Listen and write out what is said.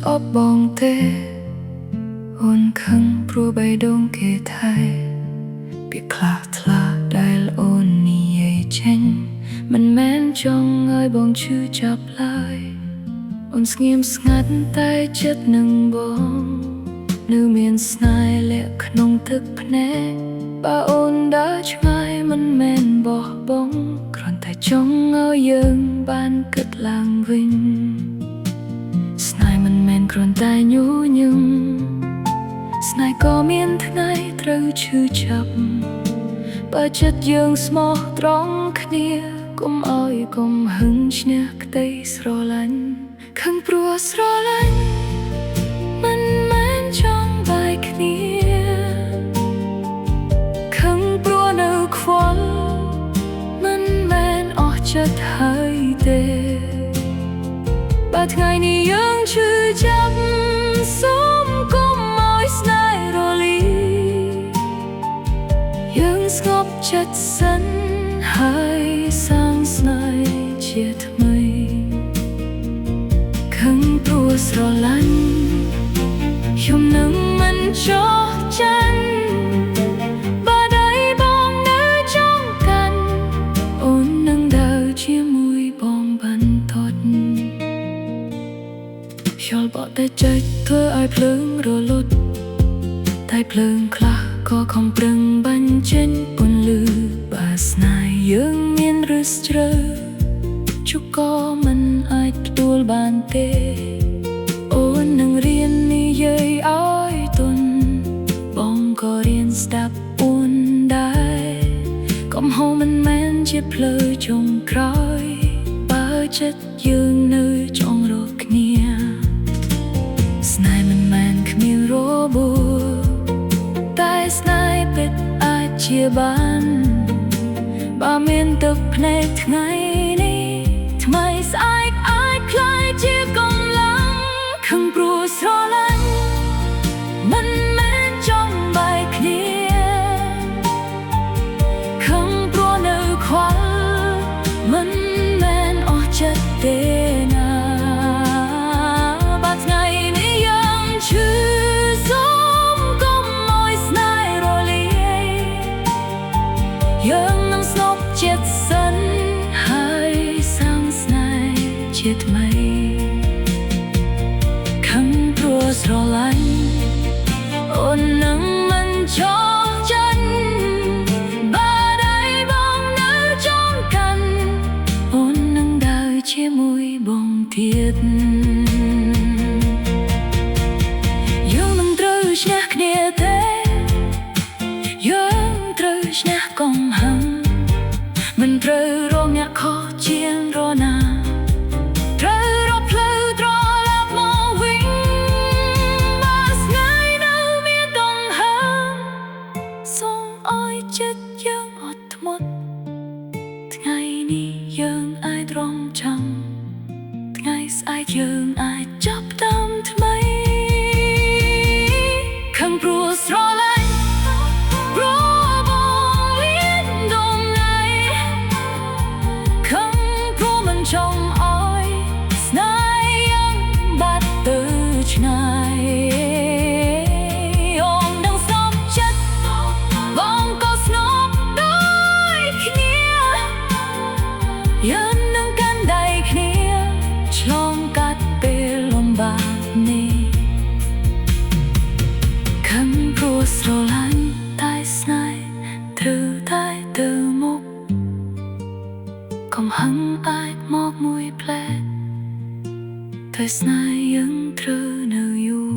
អបបងទេអូនខឹងព្រោះបេះដូងគេថៃពាក្យខ្លះថ្លាដែលអូននិយាយចេញមិនមែនចង់ឲ្យបងឈឺចាប់ឡើយអូនស្ងៀមស្ងាត់តែចិត្តនឹងបងនៅមានស្នេហ៍លាក់ក្នុងទឹកភ្នែកបើអូនដើរឆ្ងាយមិនមែនបោះបង់គ្រាន់តែចង់ឲ្យយើងបានគិតឡើងវិញស្នេហ៍មិនមែនគ្រាន់តែញញឹមស្នេហ៍ក៏មានថ្ងៃត្រូវឈឺចាប់បើចិត្តយើងស្មោះត្រង់គ្នាកុំឲ្យកុំហឹងឈ្នះក្តីស្រឡាញ់ខឹងព្រោះស្រឡាញ់មិនមែនចង់បាយគ្នាខឹងព្រោះនៅខ្វល់មិនមែនអស់ចិត្តហើយទេបើថ្ងៃនេះយើងឈឺចាប់សូមកុំឲ្យស្នេហ៍រលាយើងស្ងប់ចិត្តសិនហើយសាងស្នេហ៍ជាថ្មីខឹងព្រោះស្រឡាញ់ខ្ញុំនឹងមិនចោះចាញ់បើដៃបងនៅចង់កាន់អូននឹងដើរជាមួយបងបន្តខ្យល់បក់តែចេញធ្វើឲ្យភ្លើងរលត់តែភ្លើងខ្លះក៏ខំប្រឹងបាញ់ចេញពន្លឺបើស្នេហ៍យើងមានរឹសជ្រៅជុកក៏មិនអាចទទួលបានទេអូននឹងរៀននិយាយឲ្យទន់បងក៏រៀនស្ដាប់អូនដែរកំហុសមិនមែនជាផ្លូវចុងក្រោយបើចិត្តយើងនៅចង់រកគ្នាស្នេហ៍មិនមែនគ្មានរបួសតែស្នេហ៍ពិតអាចជាបានបើមានទឹកភ្នែកថ្ងៃនេះថ្មីស្អែកអាចคล้ายជាកម្លាំងខឹងព្រោះស្រឡាញ់មិនមែនចង់បាយគ្នាខឹងព្រោះនៅខ្វល់មិនមែនអស់ចិត្តទេណាបើថ្ងៃនេះយើងឈឺសូមកុំឲ្យស្នេហ៍រលាយយើងនឹងស្ងប់ចិត្តសិនហើយសាងស្នេហ៍ជាថ្មីខឹងព្រោះស្រឡាញ់អូននឹងមិនចោះចាញ់បើដៃបងនៅចង់កាន់អូននឹងដើរជាមួយបងទៀតយើងនឹងត្រូវឈ្នះគ្នាទេយើងត្រូវឈ្នះកំហឹងមិនត្រូវរងអ្នកខុសជាងរណាត្រូវរកផ្លូវត្រឡប់មកវិញបើស្នេហ៍នៅមានដង្ហើមសូមឲ្យចិត្តយើងអត់ធ្មត់ថ្ងៃនេះយើងអាចរងចាំថ្ងៃស្អែកយើងអាចចាប់ផ្ដើមថ្មីខឹងព្រោះស្រឡាញ់ព្រោះបងលៀនដងថ្ងៃខឹងព្រោះមិនចង់ឲ្យស្នេហ៍យើងបាត់ទៅឆ្ងាយអូននឹងស្ងប់ចិត្តបងក៏ស្ងប់ដូចគ្នាយើងនឹងកាន់ដៃគ្នាឆ្លងកាត់ពេលលំបាកនេះខឹងព្រោះស្រឡាញ់តែស្នេហ៍ត្រូវតែទៅមុខកំហឹងអាចមកមួយផ្លែតែស្នេហ៍យើងត្រូវនៅយូរ